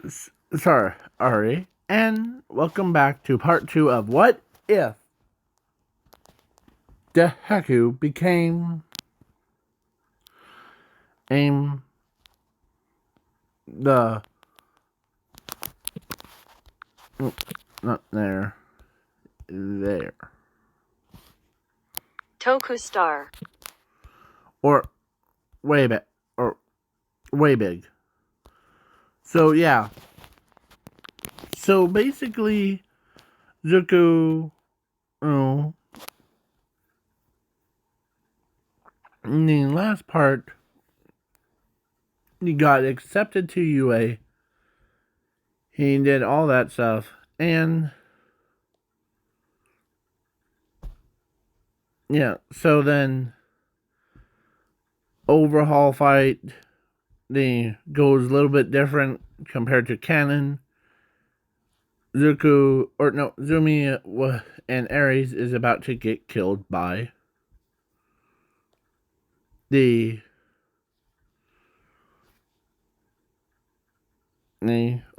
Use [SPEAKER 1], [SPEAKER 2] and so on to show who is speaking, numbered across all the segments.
[SPEAKER 1] Sorry, Ari, and welcome back to part 2 of What If deku became aim the not there
[SPEAKER 2] Toku Star.
[SPEAKER 1] or way big or way big. So yeah, so basically Zuko, in the last part, he got accepted to UA. He did all that stuff, and yeah, so then overhaul fight the goes a little bit different compared to canon. Zumi and Ares is about to get killed by the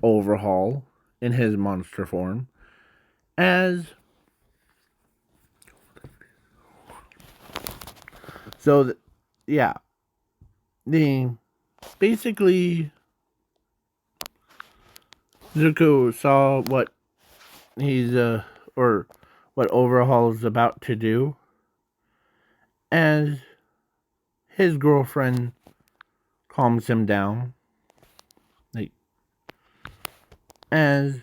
[SPEAKER 1] overhaul in his monster form. As so, yeah, the basically Zuko saw what he's or what overhaul is about to do, as his girlfriend calms him down, like as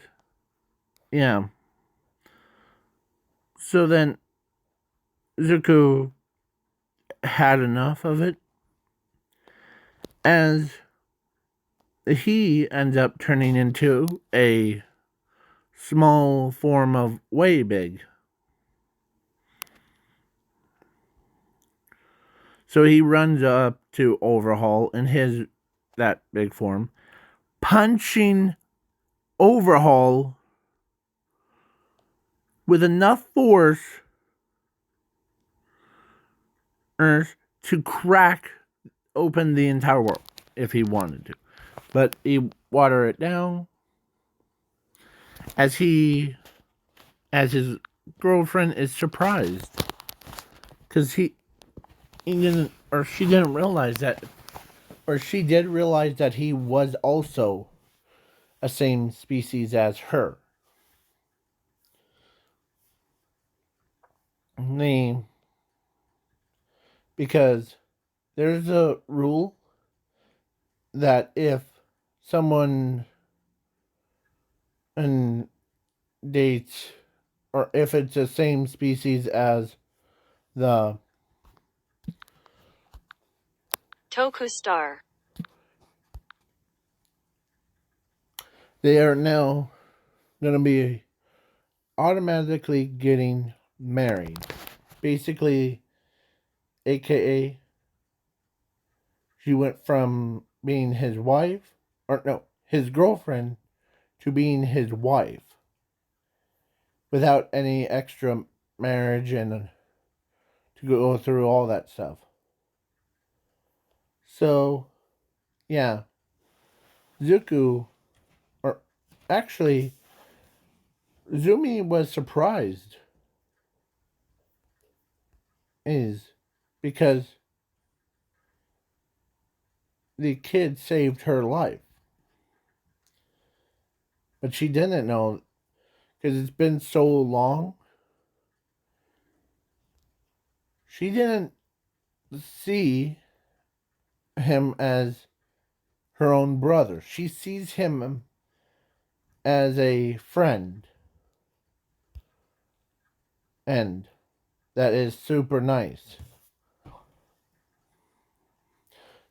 [SPEAKER 1] yeah. So then Zuko had enough of it, as he ends up turning into a small form of way big. So he runs up to Overhaul in his that big form, punching Overhaul with enough force to crack open the entire world if he wanted to. But he water it down as his girlfriend is surprised because he didn't, or she didn't realize that, or she did realize that he was also a same species as her. Because there's a rule that if someone and dates, or if it's the same species as the
[SPEAKER 2] Toku Star.
[SPEAKER 1] they are now going to be automatically getting married. Basically, aka she went from being his wife, or no, his girlfriend, to being his wife without any extra marriage and to go through all that stuff. So, yeah, Zuko, or actually, Zumi was surprised, is because the kid saved her life. But she didn't know because it's been so long. She didn't see him as her own brother. She sees him as a friend. And that is super nice.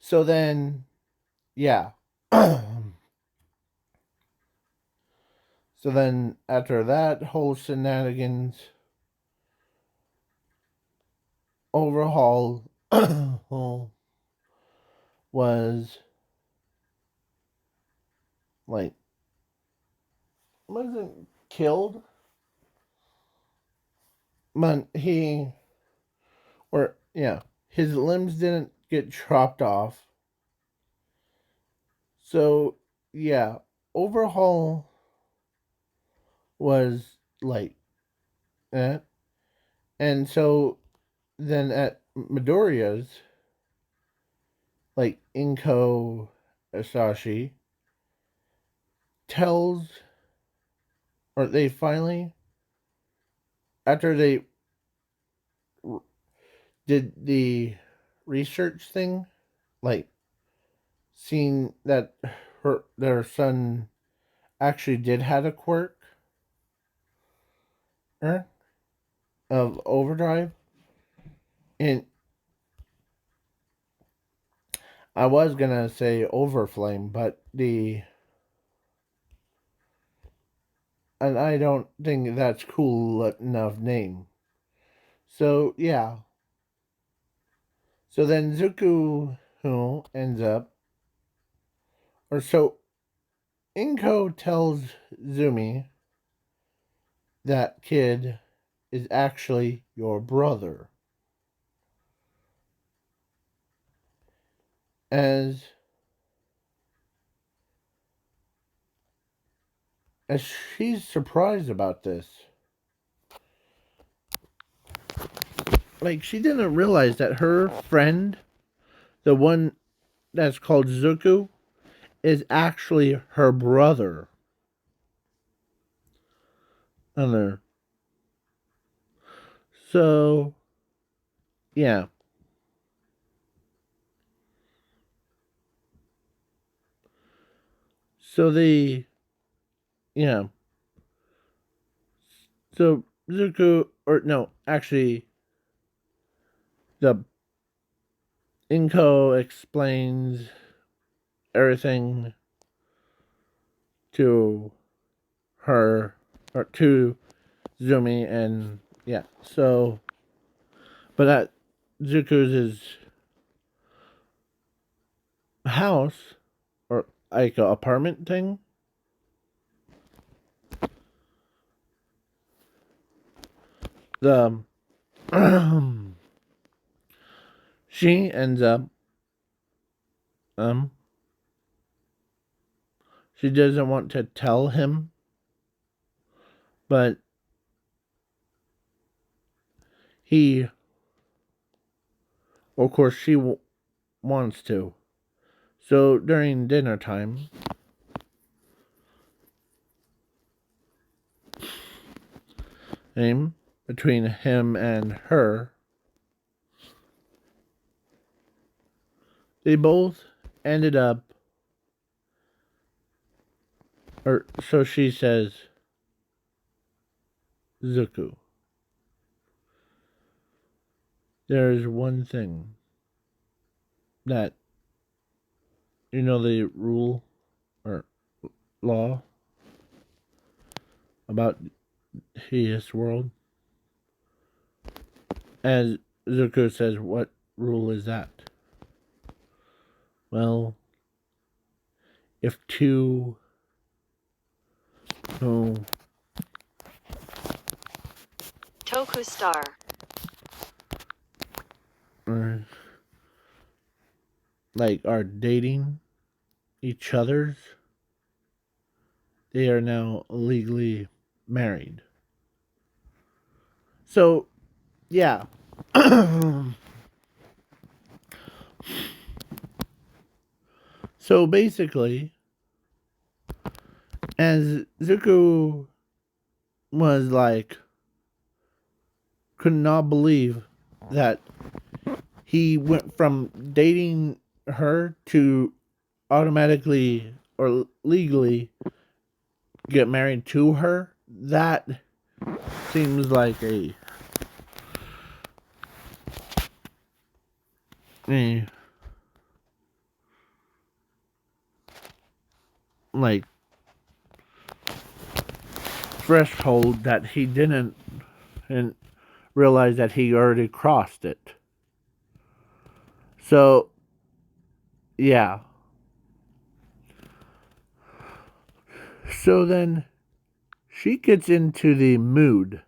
[SPEAKER 1] So then, yeah. So then, after that whole shenanigans, overhaul was like wasn't killed, but his limbs didn't get chopped off. So yeah, overhaul was like that. And so then at Midoriya's, like Inko Asashi tells, or they finally, after they did the research thing, like seeing that their son actually did have a quirk of overdrive, and I was gonna say overflame, but and I don't think that's cool enough name. So yeah. So then Zuko who ends up, or so Inko tells Zumi that kid is actually your brother. As as she's surprised about this. Like she didn't realize that her friend, the one that's called Zuko, is actually her brother. On there. So yeah. So the yeah. So Zuko, or no, actually the Inko explains everything to her, or to Zumi, and yeah. So but at Zuko's house, or like a apartment thing, the she ends up um she doesn't want to tell him, but he, of course she wants to. So during dinner time, between him and her, they both ended up, or so she says, Zuko, there is one thing that, you know, the rule or law about his world. As Zuko says, what rule is that? Well, if two who
[SPEAKER 2] Toku Star.
[SPEAKER 1] are are dating each other's, they are now legally married. So yeah. So basically, as Zuko was like, could not believe that he went from dating her to automatically or legally get married to her. That seems a like threshold that he didn't and realize that he already crossed it. So yeah. So then she gets into the mood.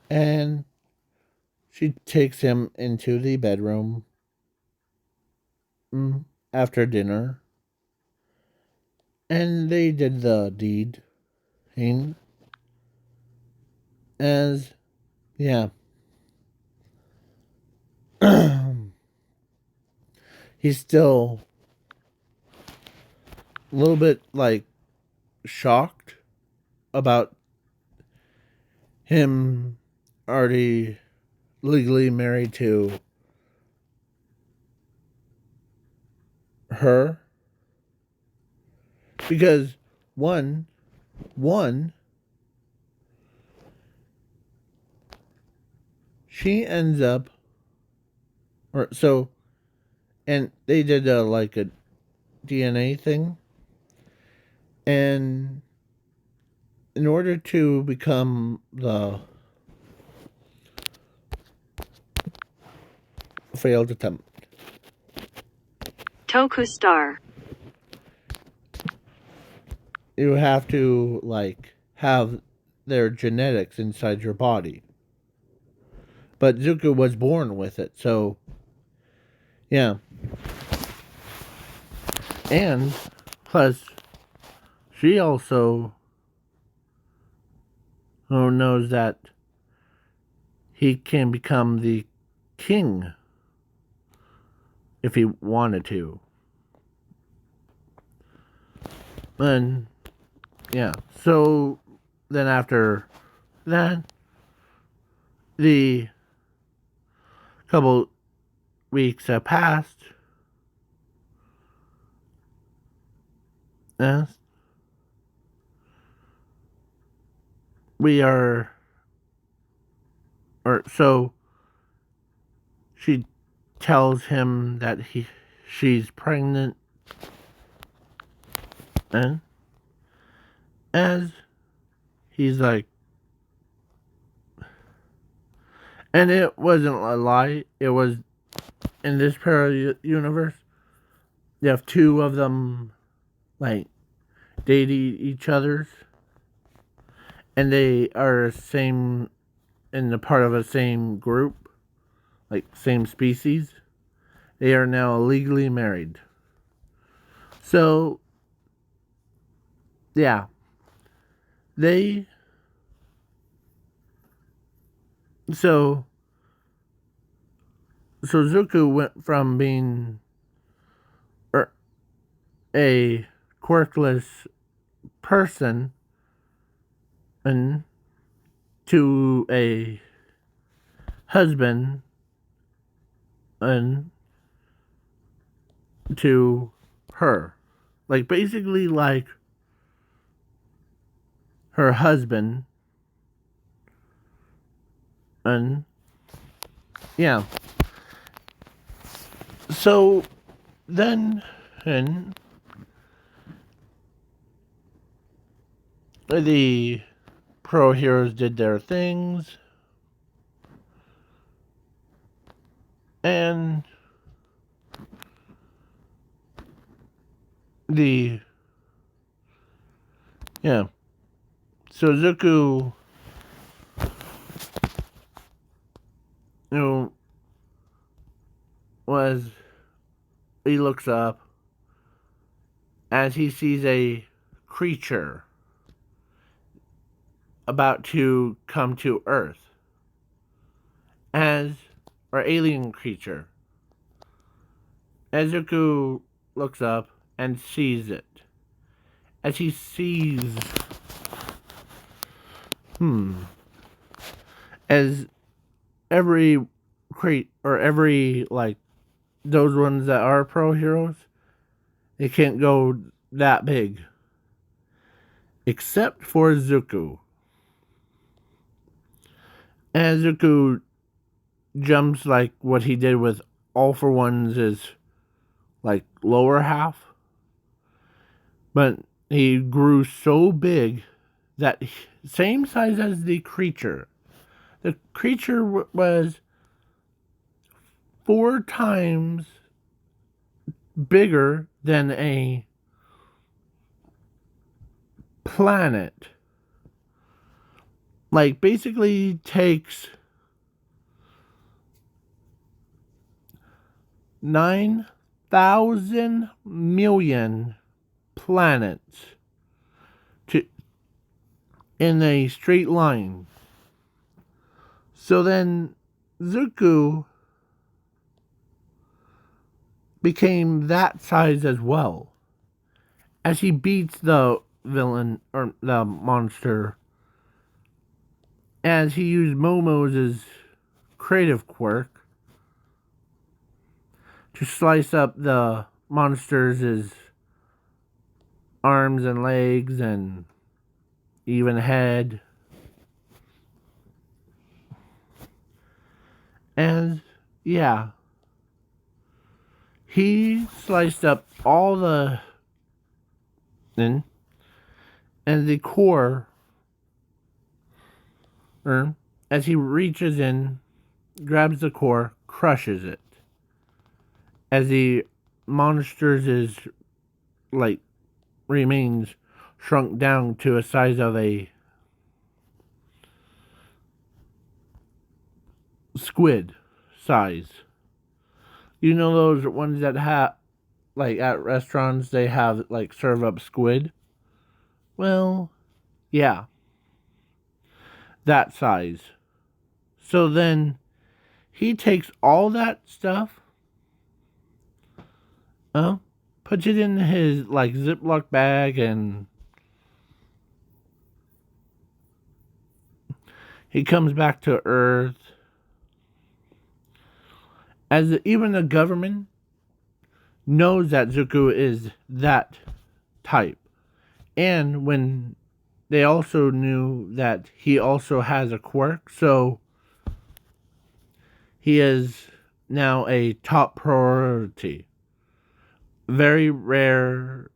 [SPEAKER 1] And she takes him into the bedroom after dinner, and they did the deed. And as yeah, he's still a little bit like shocked about him already legally married to her, because one she ends up, or so, and they did like a DNA thing, and in order to become the failed attempt,
[SPEAKER 2] Toku star.
[SPEAKER 1] you have to like have their genetics inside your body. But Zuko was born with it, so yeah. And plus, she also knows that he can become the king if he wanted to. And yeah, so then after that, the couple weeks have passed. Yes, we are, or so she tells him that she's pregnant, and as he's like, and it wasn't a lie. It was in this parallel universe. You have two of them like dating each other's, and they are same in the part of a same group, like same species. They are now legally married. So yeah, they so Zuko went from being a quirkless person and to a husband and to her. Like basically like her husband, and yeah. So then and the pro heroes did their things, and the yeah. So Zuko, was he looks up as he sees a creature about to come to Earth, as or alien creature. As Zuko looks up and sees it, as he sees, as every every like those ones that are pro heroes, they can't go that big, except for Zuko. And Zuko jumps like what he did with All for One's is like lower half, but he grew so big that same size as the creature. The creature was 4 times bigger than a planet. Like basically takes 9 1,000 million planets to in a straight line. So then Zuko became that size as well. As he beats the villain or the monster, as he used Momo's creative quirk to slice up the monster's arms and legs and even head. And yeah, he sliced up all the and the core, as he reaches in, grabs the core, crushes it. As the monster's is like remains shrunk down to a size of a squid size. You know those ones that have, like at restaurants, they have like serve up squid? Well, yeah, that size. So then he takes all that stuff, puts it in his like Ziploc bag, and he comes back to Earth. As even the government knows that Zuko is that type. And when they also knew that he also has a quirk, so he is now a top priority. Very rare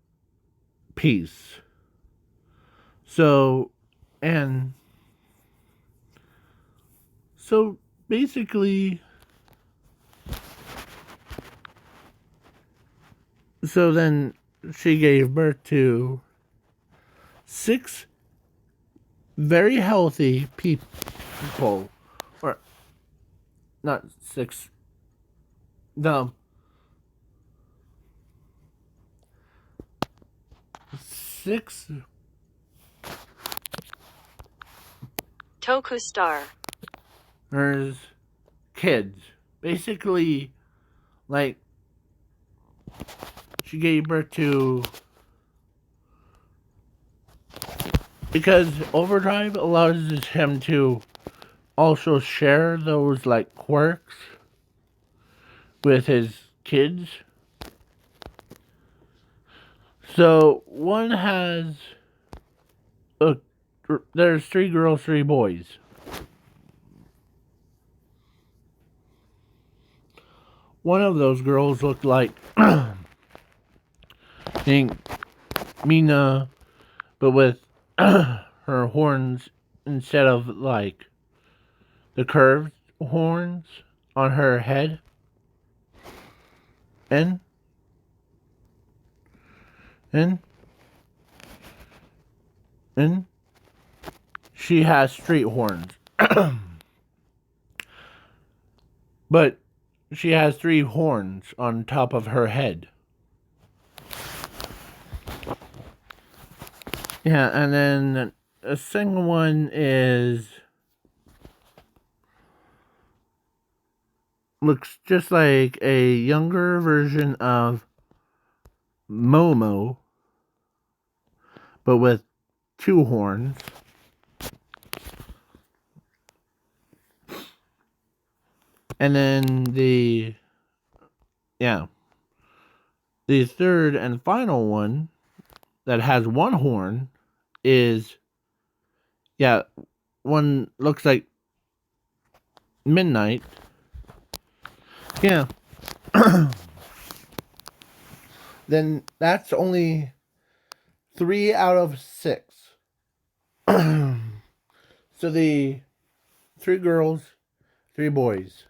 [SPEAKER 1] piece. So, and so basically, so then she gave birth to 6 very healthy people, or not 6, no, 6
[SPEAKER 2] Toku Star.
[SPEAKER 1] There's kids. Basically, like, she gave birth to. Because Overdrive allows him to also share those, like, quirks with his kids. So, one has. There's 3 girls, 3 boys. One of those girls looked like Mina, but with her horns instead of like the curved horns on her head. And and and she has straight horns. But she has 3 horns on top of her head. Yeah, and then a second one looks just like a younger version of Momo, but with 2 horns. And then the third and final one that has 1 horn is, one looks like Midnight. Yeah. Then that's only 3 out of 6. So the 3 girls, 3 boys.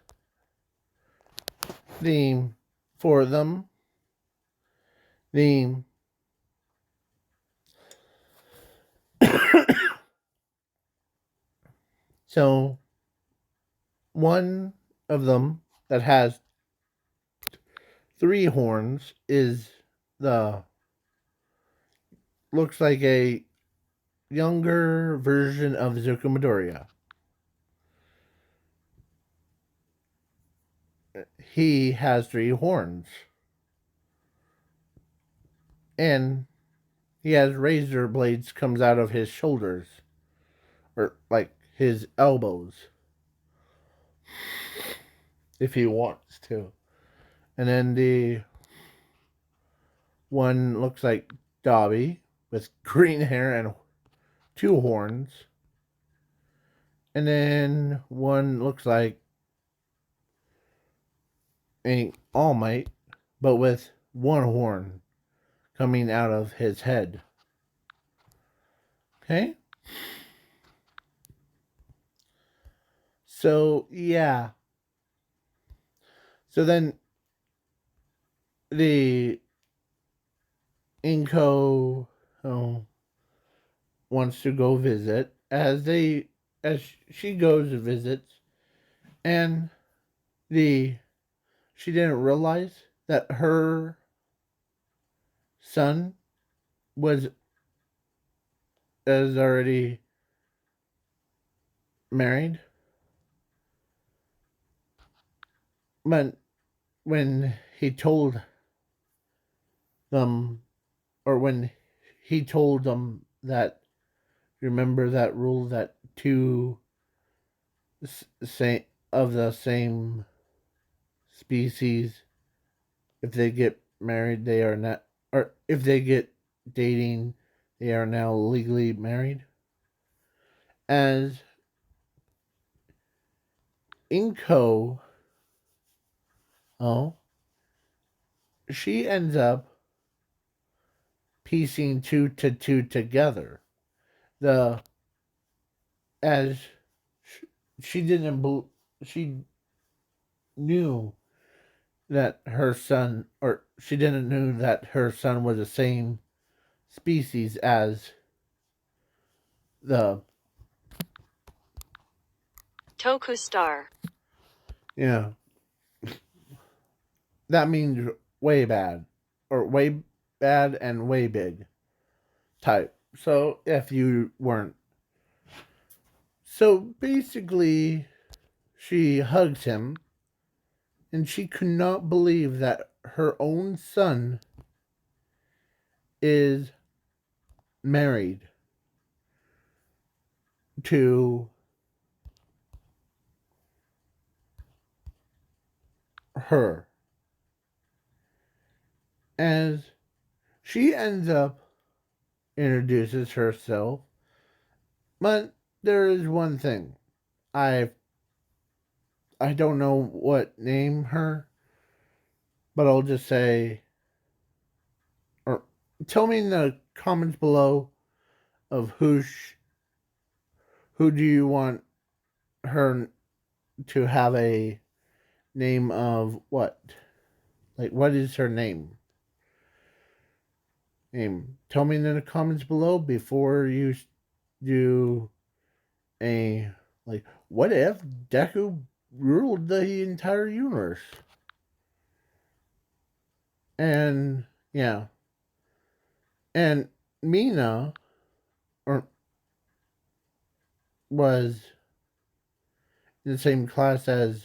[SPEAKER 1] The 4 of them. The so one of them that has Three Horns is the looks like a younger version of Zuko Midoriya. He has three horns, and he has razor blades comes out of his shoulders, or like his elbows, if he wants to. And then the one looks like Dobby with green hair and two horns. And then one looks like a All Might, but with one horn coming out of his head. Okay? So, yeah. So then the Inko wants to go visit as she goes and visits, and the she didn't realize that her son was already married. But when he told them, or when he told them that, remember that rule that two same of the same species, if they get married, they are not, or if they get dating, they are now legally married. As Inko, oh, she ends up piecing two to two together. The as she didn't she knew that her son, or she didn't know that her son was the same species as the
[SPEAKER 2] Toku star.
[SPEAKER 1] yeah. That means way bad, or way bad and way big type. So if you weren't, so basically, she hugs him, and she could not believe that her own son is married to her. As she ends up introduces herself, but there is one thing. I I don't know what name her, but I'll just say, or tell me in the comments below of who do you want her to have a name of what? Like, what is her name? Tell me in the comments below before you do a, like, what if Deku ruled the entire universe? And yeah, and Mina, or was in the same class as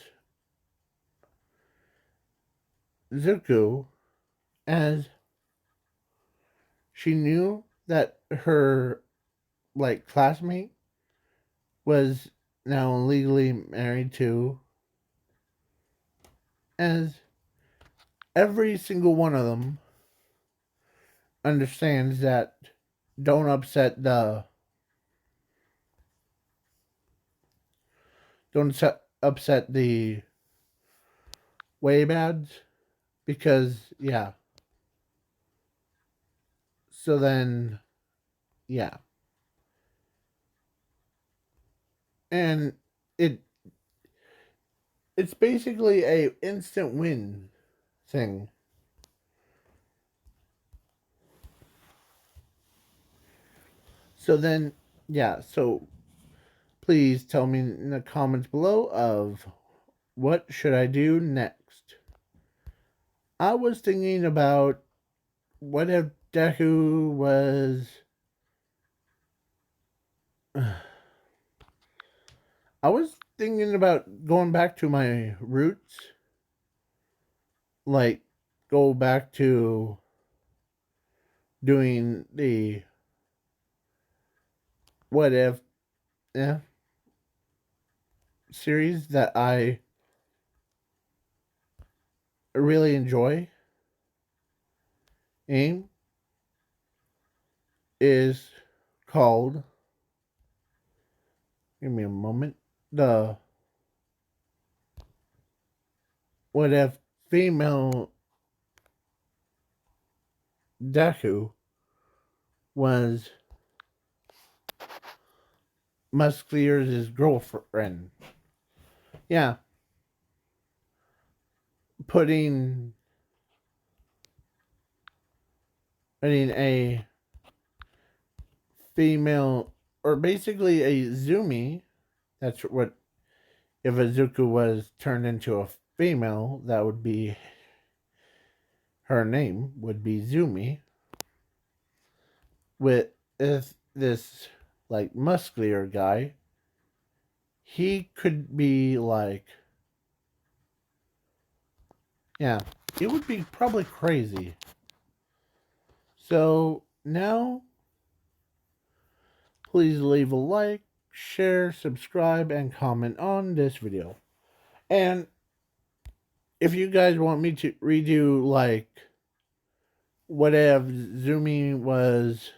[SPEAKER 1] Zuko, as she knew that her like classmate was now legally married to, as every single one of them understands that don't upset the upset the way bads, because yeah, so then yeah, and it it's basically a instant win thing. So then yeah, so please tell me in the comments below of what should I do next. I was thinking about what if Deku was. I was thinking about going back to my roots, like go back to doing the what if, yeah, series that I really enjoy. Aim is called. Give me a moment. The what if female Deku was Musclear's girlfriend. Yeah, putting putting a female or basically a Zumi. That's what if Izuku was turned into a female, that would be her name would be Zumi. With this like muscular guy, he could be like, yeah, it would be probably crazy. So now, please leave a like, share, subscribe, and comment on this video. And if you guys want me to redo like what if Zumi was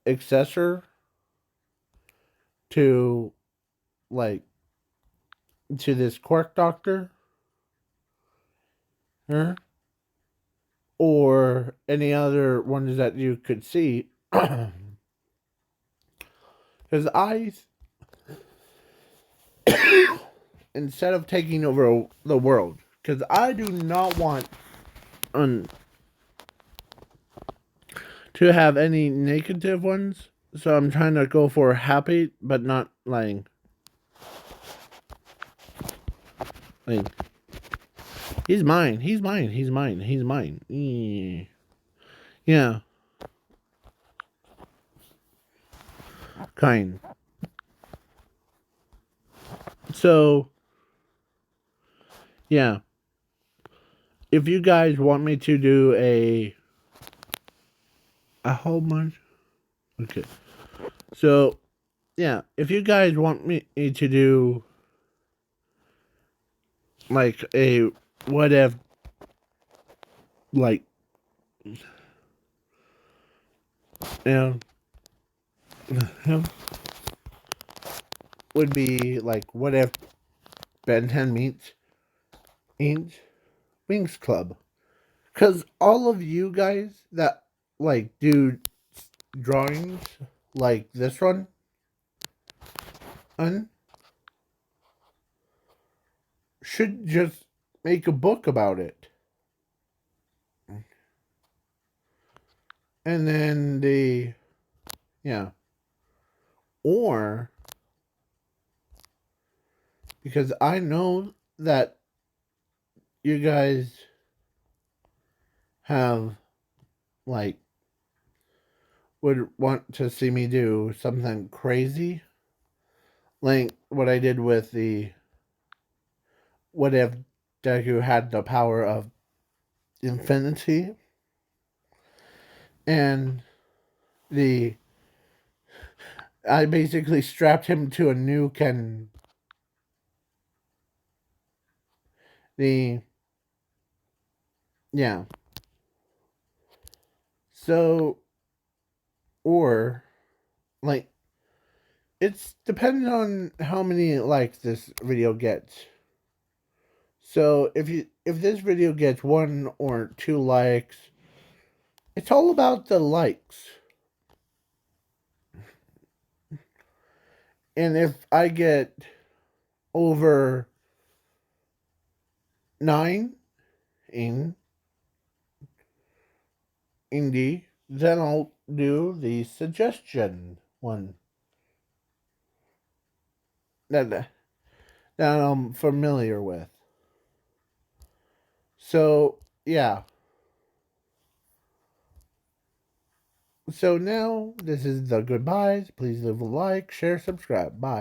[SPEAKER 1] accessor to like to this quirk doctor, huh? Or any other ones that you could see, because I, instead of taking over the world, because I do not want to have any negative ones. So I'm trying to go for happy, but not lying. Like, he's mine. He's mine. He's mine. He's mine. Yeah. Kind. So, yeah. If you guys want me to do a whole bunch, okay. So, yeah, if you guys want me to do like a what if, like, you know, would be like what if Ben 10 meets Wings Club. Because all of you guys that like do drawings like this one, should just make a book about it. And then yeah. Or, because I know that you guys have, like, would want to see me do something crazy. Like what I did with the what if Deku had the power of infinity and the I basically strapped him to a nuke and the yeah. So or like it's depending on how many likes this video gets. So if this video gets 1 or 2 likes, it's all about the likes. And if I get over 9 in indie, then I'll do the suggestion one that I'm familiar with. So, yeah. So now, this is the goodbyes. Please leave a like, share, subscribe. Bye.